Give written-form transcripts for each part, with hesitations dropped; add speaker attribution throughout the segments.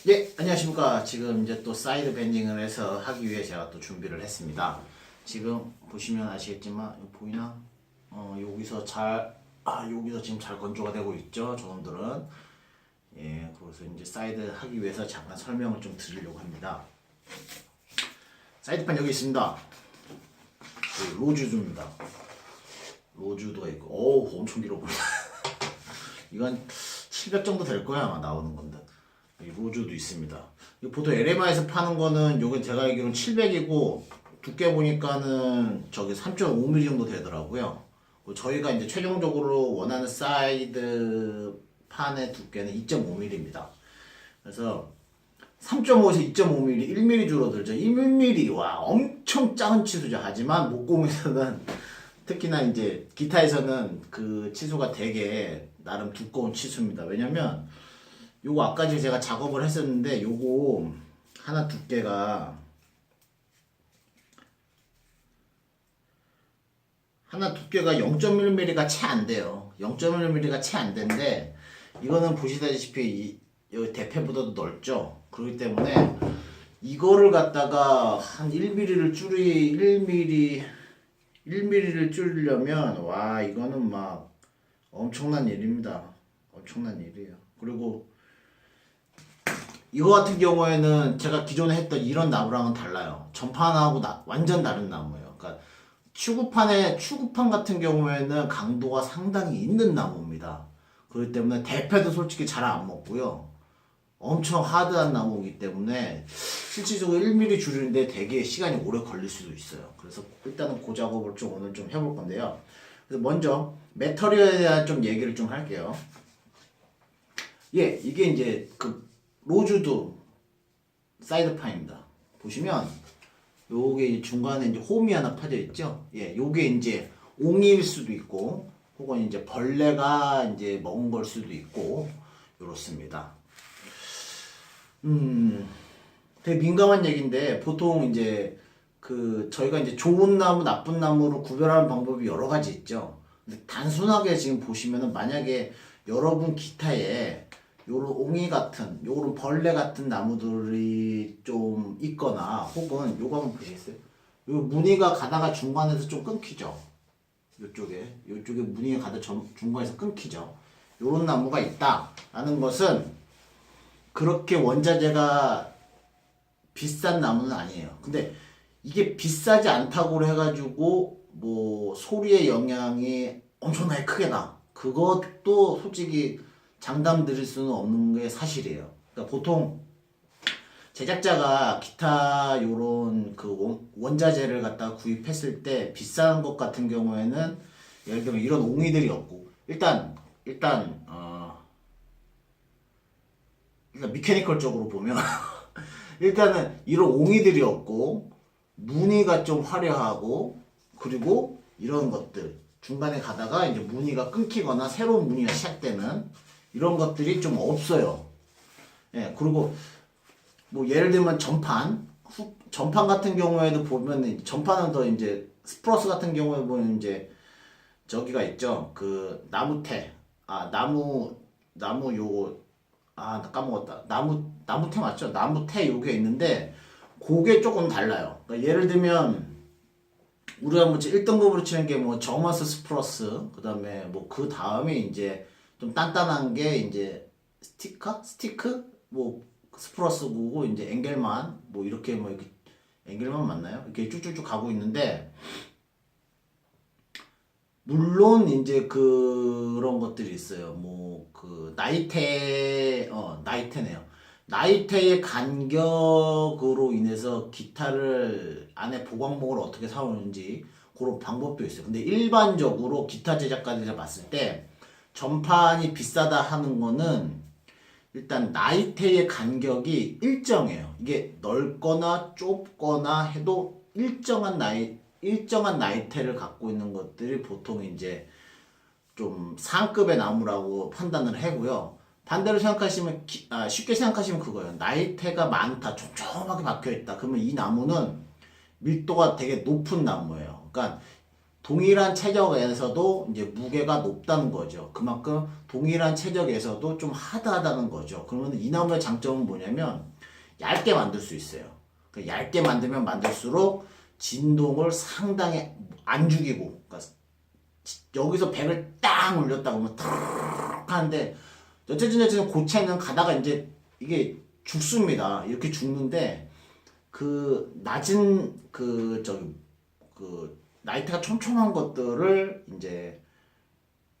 Speaker 1: 예, 안녕하십니까. 지금 이제 또 사이드 밴딩을 해서 하기 위해 제가 또 준비를 했습니다. 지금 보시면 아시겠지만, 이거 보이나? 여기서 여기서 지금 잘 건조가 되고 있죠. 저놈들은. 예, 그래서 이제 사이드 하기 위해서 잠깐 설명을 좀 드리려고 합니다. 사이드판 여기 있습니다. 로주드입니다. 로주드가 있고, 어우, 엄청 길어 보인다. 이건 700 정도 될 거야, 아마 나오는 건데. 로즈도 있습니다. 보통 LMA에서 파는 거는 요게 제가 알기로는 700이고 두께 보니까는 저기 3.5mm 정도 되더라고요. 저희가 이제 최종적으로 원하는 사이드 판의 두께는 2.5mm입니다. 그래서 3.5에서 2.5mm, 1mm 줄어들죠. 1mm 와 엄청 작은 치수죠. 하지만 목공에서는 특히나 이제 기타에서는 그 치수가 되게 나름 두꺼운 치수입니다. 왜냐면 요거 아까 전에 제가 작업을 했었는데 요거 하나 두께가 0.1mm가 채 안 돼요. 0.1mm가 채 안 되는데 이거는 보시다시피 여기 대패보다도 넓죠. 그렇기 때문에 이거를 갖다가 한 1mm를 줄이려면 와 이거는 막 엄청난 일입니다. 엄청난 일이에요. 그리고 이거 같은 경우에는 제가 기존에 했던 이런 나무랑은 달라요. 전판하고 완전 다른 나무예요. 그러니까 추구판 같은 경우에는 강도가 상당히 있는 나무입니다. 그렇기 때문에 대패도 솔직히 잘 안 먹고요. 엄청 하드한 나무이기 때문에 실질적으로 1mm 줄이는데 되게 시간이 오래 걸릴 수도 있어요. 그래서 일단은 그 작업을 좀 오늘 좀 해볼 건데요. 그래서 먼저 메터리얼에 대한 좀 얘기를 좀 할게요. 예, 이게 이제 그 로즈드 사이드판입니다. 보시면 요게 중간에 이제 홈이 하나 파져 있죠. 예, 요게 이제 옹이일 수도 있고 혹은 이제 벌레가 이제 먹은 걸 수도 있고 요렇습니다. 되게 민감한 얘기인데 보통 이제 그 저희가 이제 좋은 나무 나쁜 나무로 구별하는 방법이 여러 가지 있죠. 근데 단순하게 지금 보시면은 만약에 여러분 기타에 요런 옹이 같은, 요런 벌레 같은 나무들이 좀 있거나, 혹은 요거 한번 보시겠어요? 요 무늬가 가다가 중간에서 좀 끊기죠? 요쪽에 무늬가 가다 중간에서 끊기죠? 요런 나무가 있다. 라는 것은 그렇게 원자재가 비싼 나무는 아니에요. 근데 이게 비싸지 않다고 해가지고, 뭐, 소리의 영향이 엄청나게 크게 나. 그것도 솔직히 장담 드릴 수는 없는 게 사실이에요. 그러니까 보통 제작자가 기타 요런 그 원자재를 갖다 구입했을 때 비싼 것 같은 경우에는 예를 들면 이런 옹이들이 없고 일단 미케니컬적으로 보면 일단은 이런 옹이들이 없고 무늬가 좀 화려하고 그리고 이런 것들 중간에 가다가 이제 무늬가 끊기거나 새로운 무늬가 시작되는 이런 것들이 좀 없어요. 예, 그리고 뭐 예를 들면 전판 같은 경우에도 보면 전판은 더 이제 스프러스 같은 경우에 보면 이제 저기가 있죠. 그 나무 요거 나 까먹었다. 나무테 맞죠? 나무테 요게 있는데 그게 조금 달라요. 그러니까 예를 들면 우리가 뭐 1등급으로 치는 게 뭐 저머스 스프러스 그다음에 뭐 그 다음에 이제 좀 단단한 게 이제 스티크 뭐 스프러스고 이제 앵겔만 뭐 이렇게 앵겔만 맞나요? 이렇게 쭉쭉쭉 가고 있는데 물론 이제 그런 것들이 있어요. 뭐 그 나이테네요. 나이테의 간격으로 인해서 기타를 안에 보광목을 어떻게 사오는지 그런 방법도 있어요. 근데 일반적으로 기타 제작가들이 봤을 때 전판이 비싸다 하는 거는 일단 나이테의 간격이 일정해요. 이게 넓거나 좁거나 해도 일정한 나이테를 갖고 있는 것들이 보통 이제 좀 상급의 나무라고 판단을 하고요. 반대로 생각하시면 쉽게 생각하시면 그거예요. 나이테가 많다, 촘촘하게 박혀 있다. 그러면 이 나무는 밀도가 되게 높은 나무예요. 그러니까 동일한 체적에서도 이제 무게가 높다는 거죠. 그만큼 동일한 체적에서도 좀 하드하다는 거죠. 그러면 이 나무의 장점은 뭐냐면 얇게 만들 수 있어요. 얇게 만들면 만들수록 진동을 상당히 안 죽이고, 그러니까 여기서 백을 딱 올렸다 보면 탁 하는데 어쨌든 고체는 가다가 이제 이게 죽습니다. 이렇게 죽는데 그 낮은 그 나이트가 촘촘한 것들을 이제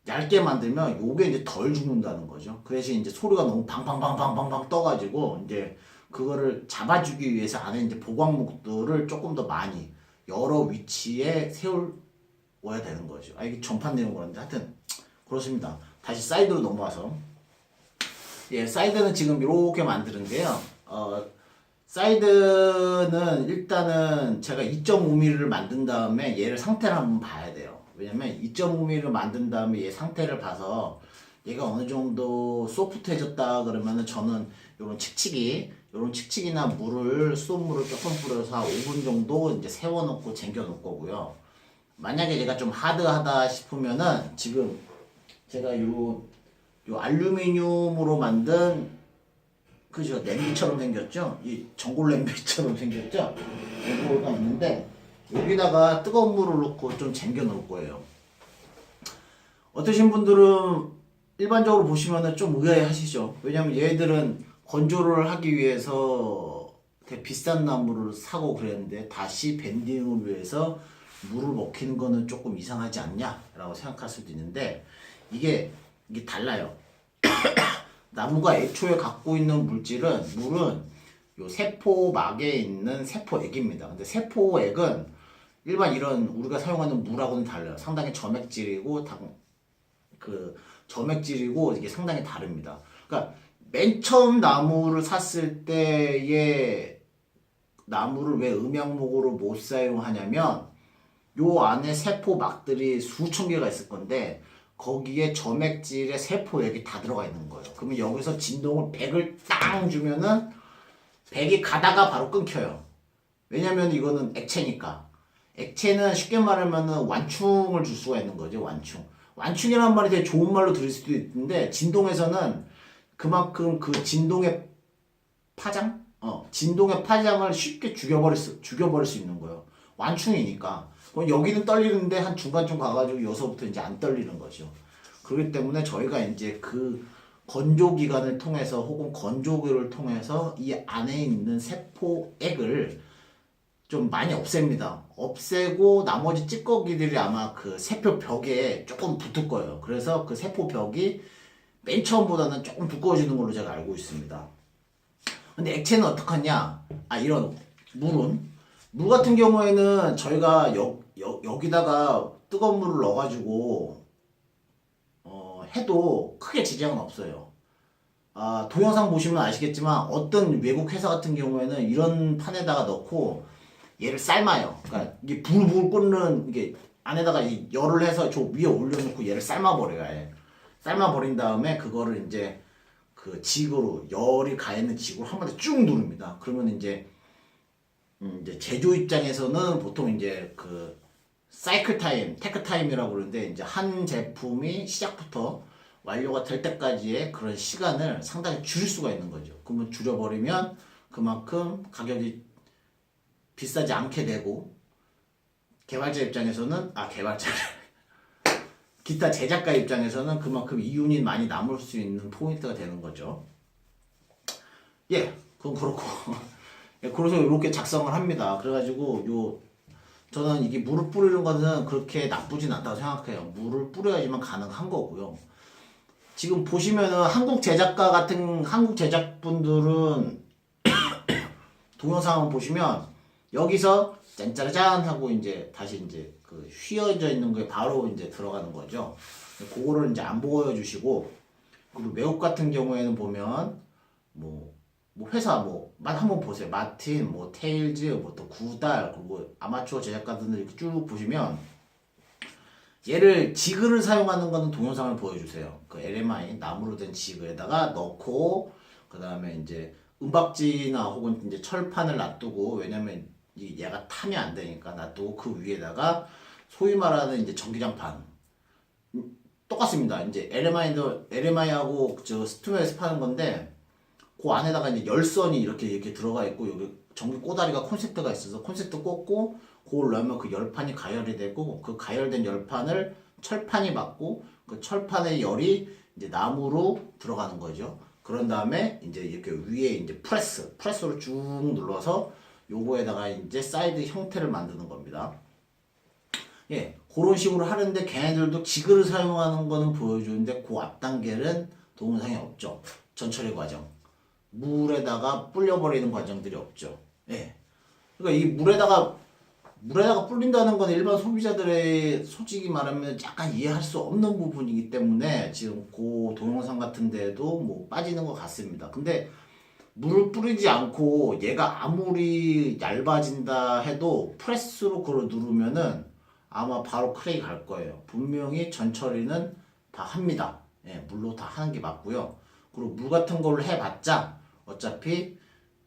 Speaker 1: 얇게 만들면 요게 이제 덜 죽는다는 거죠. 그 대신 이제 소리가 너무 방방방방방방 떠가지고 이제 그거를 잡아주기 위해서 안에 이제 보광목들을 조금 더 많이 여러 위치에 세워야 되는 거죠. 아, 이게 전판 내용 그런데 하여튼 그렇습니다. 다시 사이드로 넘어와서, 예, 사이드는 지금 이렇게 만드는데요. 사이드는 일단은 제가 2.5mm를 만든 다음에 얘를 상태를 한번 봐야 돼요. 왜냐면 2.5mm를 만든 다음에 얘 상태를 봐서 얘가 어느 정도 소프트해졌다 그러면은 저는 요런 칙칙이나 수돗물을 조금 뿌려서 한 5분 정도 이제 세워놓고 쟁겨놓을 거고요. 만약에 얘가 좀 하드하다 싶으면은 지금 제가 요 알루미늄으로 만든, 그죠, 냄비처럼 생겼죠? 이 전골 냄비처럼 생겼죠? 이거가 있는데 여기다가 뜨거운 물을 넣고 좀 쟁겨 놓을 거예요. 어떠신 분들은 일반적으로 보시면은 좀 의아해 하시죠? 왜냐면 얘들은 건조를 하기 위해서 되게 비싼 나무를 사고 그랬는데 다시 밴딩을 위해서 물을 먹히는 거는 조금 이상하지 않냐? 라고 생각할 수도 있는데 이게 달라요. 나무가 애초에 갖고 있는 물은 요 세포막에 있는 세포액입니다. 근데 세포액은 일반 이런 우리가 사용하는 물하고는 달라요. 상당히 점액질이고 이게 상당히 다릅니다. 그러니까 맨 처음 나무를 샀을 때의 나무를 왜 음양목으로 못 사용하냐면 요 안에 세포막들이 수천 개가 있을 건데 거기에 점액질의 세포액이 다 들어가 있는 거예요. 그러면 여기서 진동을 100을 땅 주면은 100이 가다가 바로 끊겨요. 왜냐면 이거는 액체니까. 액체는 쉽게 말하면은 완충을 줄 수가 있는 거죠. 완충이라는 말이 되게 좋은 말로 들릴 수도 있는데 진동에서는 그만큼 그 진동의 진동의 파장을 쉽게 죽여버릴 수 있는 거예요. 완충이니까. 그럼 여기는 떨리는데 한 중간쯤 가가지고 여기서부터 이제 안 떨리는 거죠. 그렇기 때문에 저희가 이제 그 건조기관을 통해서 혹은 건조기를 통해서 이 안에 있는 세포액을 좀 많이 없앱니다. 없애고 나머지 찌꺼기들이 아마 그 세포 벽에 조금 붙을 거예요. 그래서 그 세포 벽이 맨 처음보다는 조금 두꺼워지는 걸로 제가 알고 있습니다. 근데 액체는 어떡하냐? 이런 물 같은 경우에는 저희가 여기다가 뜨거운 물을 넣어가지고 해도 크게 지장은 없어요. 동영상 보시면 아시겠지만 어떤 외국 회사 같은 경우에는 이런 판에다가 넣고 얘를 삶아요. 그러니까 이게 불 끓는 이게 안에다가 이 열을 해서 저 위에 올려놓고 얘를 삶아버려요. 아예. 삶아버린 다음에 그거를 이제 그 직으로 열이 가 있는 직으로 한 번에 쭉 누릅니다. 그러면 이제 제조 입장에서는 보통 이제 그 사이클 타임, 테크 타임이라고 그러는데 이제 한 제품이 시작부터 완료가 될 때까지의 그런 시간을 상당히 줄일 수가 있는 거죠. 그러면 줄여버리면 그만큼 가격이 비싸지 않게 되고 개발자 입장에서는 기타 제작가 입장에서는 그만큼 이윤이 많이 남을 수 있는 포인트가 되는 거죠. 예, 그건 그렇고 그래서 이렇게 작성을 합니다. 그래가지고 저는 이게 물을 뿌리는 거는 그렇게 나쁘진 않다고 생각해요. 물을 뿌려야지만 가능한 거고요. 지금 보시면은 한국 제작분들은 동영상을 보시면 여기서 짠짜라짠 하고 이제 다시 이제 그 휘어져 있는 거에 바로 이제 들어가는 거죠. 그거를 이제 안 보여주시고, 그리고 외국 같은 경우에는 보면 뭐 회사 한번 보세요. 마틴, 테일즈, 또 구달, 그리고 아마추어 제작가들 이렇게 쭉 보시면 얘를 지그를 사용하는 거는 동영상을 보여주세요. 그 LMI 나무로 된 지그에다가 넣고 그 다음에 이제 은박지나 혹은 이제 철판을 놔두고, 왜냐면 얘가 타면 안 되니까 놔두고 그 위에다가 소위 말하는 이제 전기장판 똑같습니다. 이제 LMI하고 저 스투메에서 파는 건데 그 안에다가 이제 열선이 이렇게 들어가 있고 여기 전기 꼬다리가 콘센트가 있어서 콘센트 꽂고 그걸 넣으면 그 열판이 가열이 되고 그 가열된 열판을 철판이 받고 그 철판의 열이 이제 나무로 들어가는 거죠. 그런 다음에 이제 이렇게 위에 이제 프레스로 쭉 눌러서 요거에다가 이제 사이드 형태를 만드는 겁니다. 예, 그런 식으로 하는데 걔네들도 지그를 사용하는 거는 보여주는데 그 앞 단계는 동영상에 없죠. 전처리 과정. 물에다가 불려버리는 과정들이 없죠. 예. 그러니까 이 물에다가 불린다는 건 일반 소비자들의 솔직히 말하면 약간 이해할 수 없는 부분이기 때문에 지금 그 동영상 같은 데도 뭐 빠지는 것 같습니다. 근데 물을 뿌리지 않고 얘가 아무리 얇아진다 해도 프레스로 그걸 누르면은 아마 바로 크랙이 갈 거예요. 분명히 전처리는 다 합니다. 예, 물로 다 하는 게 맞고요. 그리고 물 같은 걸로 해봤자 어차피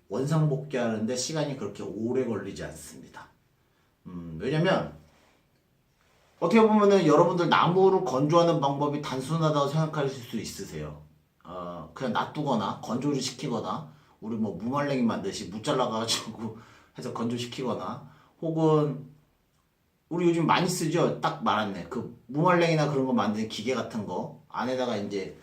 Speaker 1: 원상복귀 하는데 시간이 그렇게 오래 걸리지 않습니다. 왜냐면 어떻게 보면은 여러분들 나무를 건조하는 방법이 단순하다고 생각하실 수 있으세요. 그냥 놔두거나 건조를 시키거나 우리 뭐 무말랭이 만드시 무 잘라가지고 해서 건조시키거나 혹은 우리 요즘 많이 쓰죠. 딱 말았네. 그 무말랭이나 그런 거 만드는 기계 같은 거 안에다가 이제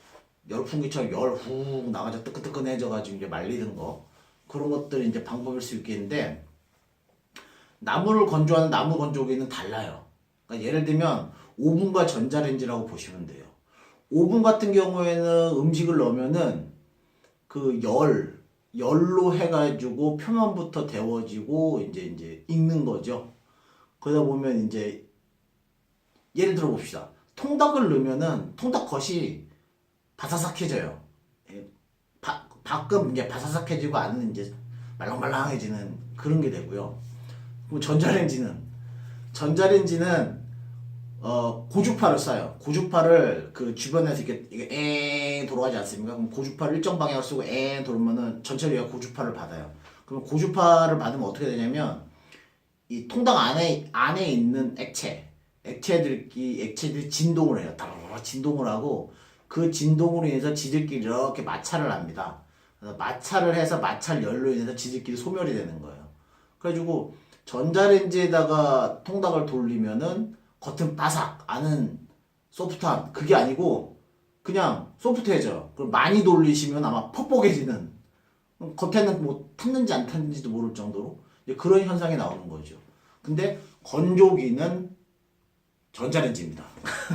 Speaker 1: 열풍기처럼 열 훅 나가서 뜨끈뜨끈해져가지고 이제 말리는 거 그런 것들이 이제 방법일 수 있겠는데 나무를 건조하는 나무 건조기는 달라요. 그러니까 예를 들면 오븐과 전자레인지라고 보시면 돼요. 오븐 같은 경우에는 음식을 넣으면은 그 열로 해가지고 표면부터 데워지고 이제 익는 거죠. 그러다 보면 이제 예를 들어 봅시다. 통닭을 넣으면은 통닭 겉이 바사삭해져요. 예, 밖은 이제 바사삭해지고 안은 이제 말랑말랑해지는 그런 게 되고요. 그럼 전자레인지는 고주파를 쏴요. 고주파를 그 주변에서 이게 돌아가지 않습니까? 그럼 고주파를 일정 방향으로 쏘고 돌면은 전체가 고주파를 받아요. 그럼 고주파를 받으면 어떻게 되냐면 이 통닭 안에 있는 액체들이 진동을 해요. 다라라 진동을 하고 그 진동으로 인해서 지들끼리 이렇게 마찰을 합니다. 그래서 마찰을 해서 마찰 열로 인해서 지들끼리 소멸이 되는 거예요. 그래가지고 전자레인지에다가 통닭을 돌리면은 겉은 바삭, 안은 소프트한 그게 아니고 그냥 소프트해져요. 그럼 많이 돌리시면 아마 퍽퍽해지는 겉에는 뭐 탔는지 안 탔는지도 모를 정도로 그런 현상이 나오는 거죠. 근데 건조기는 전자레인지입니다.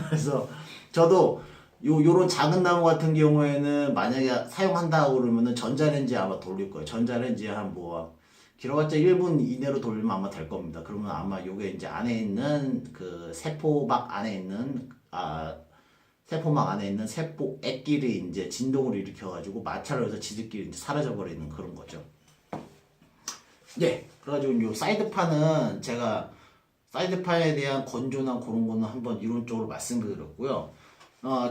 Speaker 1: 그래서 저도 요런 작은 나무 같은 경우에는 만약에 사용한다고 그러면은 전자레인지 아마 돌릴 거예요. 전자레인지에 한 뭐 길어봤자 1분 이내로 돌리면 아마 될 겁니다. 그러면 아마 요게 이제 안에 있는 그 세포막 안에 있는 세포막 안에 있는 세포 액끼리 이제 진동을 일으켜가지고 마찰을 해서 지들끼리 이제 사라져 버리는 그런 거죠. 예, 그래가지고 요 사이드판은 제가 사이드판에 대한 건조나 그런 거는 한번 이론적으로 말씀드렸고요.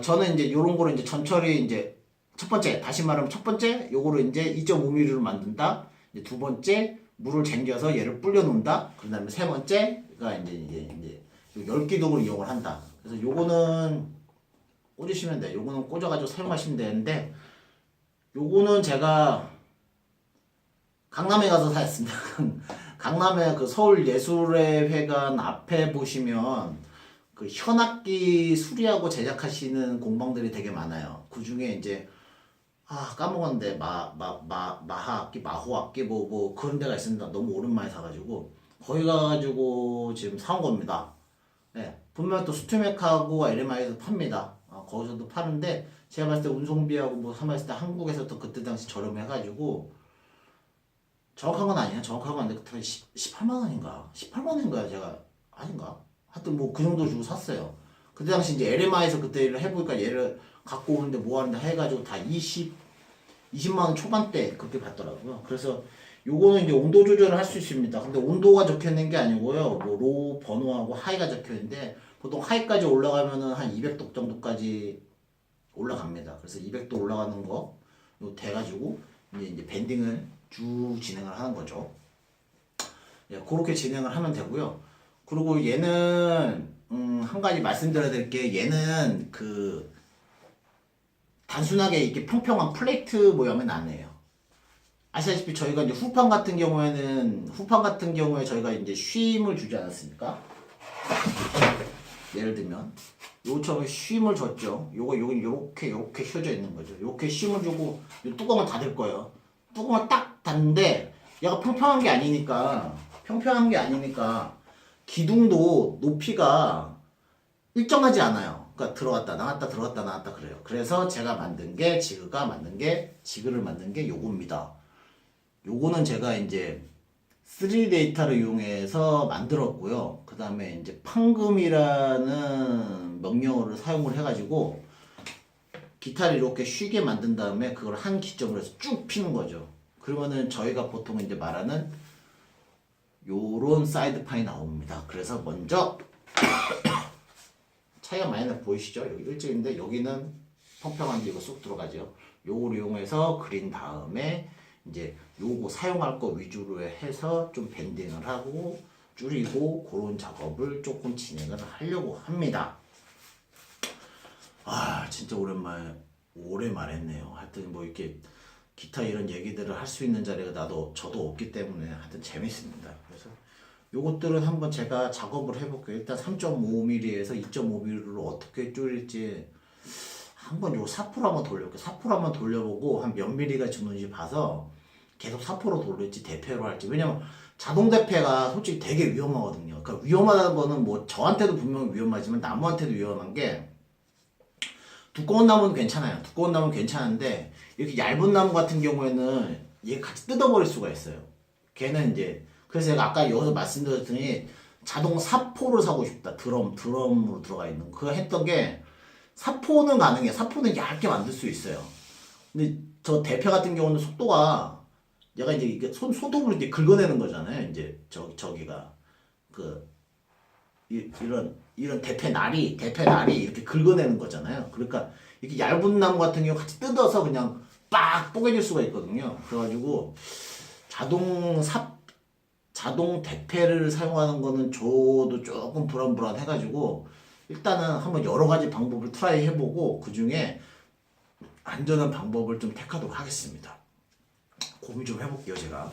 Speaker 1: 저는 이제 요런 거를 이제 전처리 이제 첫 번째, 다시 말하면 첫 번째, 요거를 이제 2.5mm로 만든다. 이제 두 번째, 물을 쟁겨서 얘를 불려놓는다. 그 다음에 세 번째가 이제 열기둥을 이용을 한다. 그래서 요거는 꽂으시면 돼요. 요거는 꽂아가지고 사용하시면 되는데, 요거는 제가 강남에 가서 사였습니다. 강남에 그 서울예술회관 앞에 보시면 그 현악기 수리하고 제작하시는 공방들이 되게 많아요. 그 중에 이제 까먹었는데 마하악기 마호악기 뭐 그런 데가 있습니다. 너무 오랜만에 사가지고 거기 가가지고 지금 사온 겁니다. 네, 분명 또 스투맥하고 LMI에서 팝니다. 거기서도 파는데 제가 봤을 때 운송비하고 뭐 사봤을 때 한국에서 또 그때 당시 저렴해가지고 정확한 건 아니에요. 정확한 건 아닌데 그때 18만 원인가? 18만 원인가요? 제가 아닌가? 하여튼 뭐 그 정도 주고 샀어요. 그때 당시 이제 LMI에서 그때 일을 해보니까 얘를 갖고 오는데 뭐 하는데 해가지고 다 20만 원 초반대 그렇게 받더라고요. 그래서 요거는 이제 온도 조절을 할 수 있습니다. 근데 온도가 적혀 있는 게 아니고요. 뭐 로 번호하고 하이가 적혀 있는데 보통 하이까지 올라가면은 한 200도 정도까지 올라갑니다. 그래서 200도 올라가는 거 돼가지고 이제 밴딩을 쭉 진행을 하는 거죠. 예, 그렇게 진행을 하면 되고요. 그리고 얘는 한 가지 말씀드려야 될 게 얘는 단순하게 이렇게 평평한 플레이트 모양은 아니에요. 아시다시피 저희가 이제 후판 같은 경우에 저희가 이제 쉼을 주지 않았습니까? 예를 들면 요처럼 쉼을 줬죠. 여기 요렇게 휘어져 있는 거죠. 요렇게 쉼을 주고 요 뚜껑을 닫을 거예요. 뚜껑을 딱 닫는데 얘가 평평한 게 아니니까 기둥도 높이가 일정하지 않아요. 그러니까 들어갔다 나왔다 그래요. 그래서 제가 지그를 만든 게 요겁니다. 요거는 제가 이제 3D 데이터를 이용해서 만들었고요. 그 다음에 이제 판금이라는 명령어를 사용을 해가지고 기타를 이렇게 쉬게 만든 다음에 그걸 한 기점으로 해서 쭉 피는 거죠. 그러면은 저희가 보통 이제 말하는 요런 사이드판이 나옵니다. 그래서 먼저 차이가 많이 나 보이시죠? 여기 일찍인데 여기는 평평한데 이거 쏙 들어가죠. 요걸 이용해서 그린 다음에 이제 요거 사용할 거 위주로 해서 좀 밴딩을 하고 줄이고 그런 작업을 조금 진행을 하려고 합니다. 아 진짜 오래 말했네요. 하여튼 뭐 이렇게 기타 이런 얘기들을 할 수 있는 자리가 저도 없기 때문에 하여튼 재밌습니다. 그래서 요것들은 한번 제가 작업을 해볼게요. 일단 3.5mm에서 2.5mm로 어떻게 줄일지 한번 요 사포로 한번 돌려볼게요. 사포로 한번 돌려보고 한 몇 미리가 주는지 봐서 계속 사포로 돌릴지 대패로 할지. 왜냐면 자동 대패가 솔직히 되게 위험하거든요. 그러니까 위험하다는 거는 뭐 저한테도 분명히 위험하지만 나무한테도 위험한 게 두꺼운 나무는 괜찮아요. 두꺼운 나무는 괜찮은데 이렇게 얇은 나무 같은 경우에는 얘가 같이 뜯어버릴 수가 있어요. 걔는 이제 그래서 제가 아까 여기서 말씀드렸더니 자동 사포를 사고 싶다. 드럼으로 들어가 있는 그거 했던 게 사포는 가능해. 사포는 얇게 만들 수 있어요. 근데 저 대패 같은 경우는 속도가 얘가 이제 이게 손톱으로 이제 긁어내는 거잖아요. 이제 저기가 이런 대패 날이 이렇게 긁어내는 거잖아요. 그러니까 이렇게 얇은 나무 같은 경우 같이 뜯어서 그냥 빡 뽀개질 수가 있거든요. 그래가지고 자동 대패를 사용하는 거는 저도 조금 불안해가지고 일단은 한번 여러 가지 방법을 트라이 해보고 그 중에 안전한 방법을 좀 택하도록 하겠습니다. 고민 좀 해볼게요, 제가.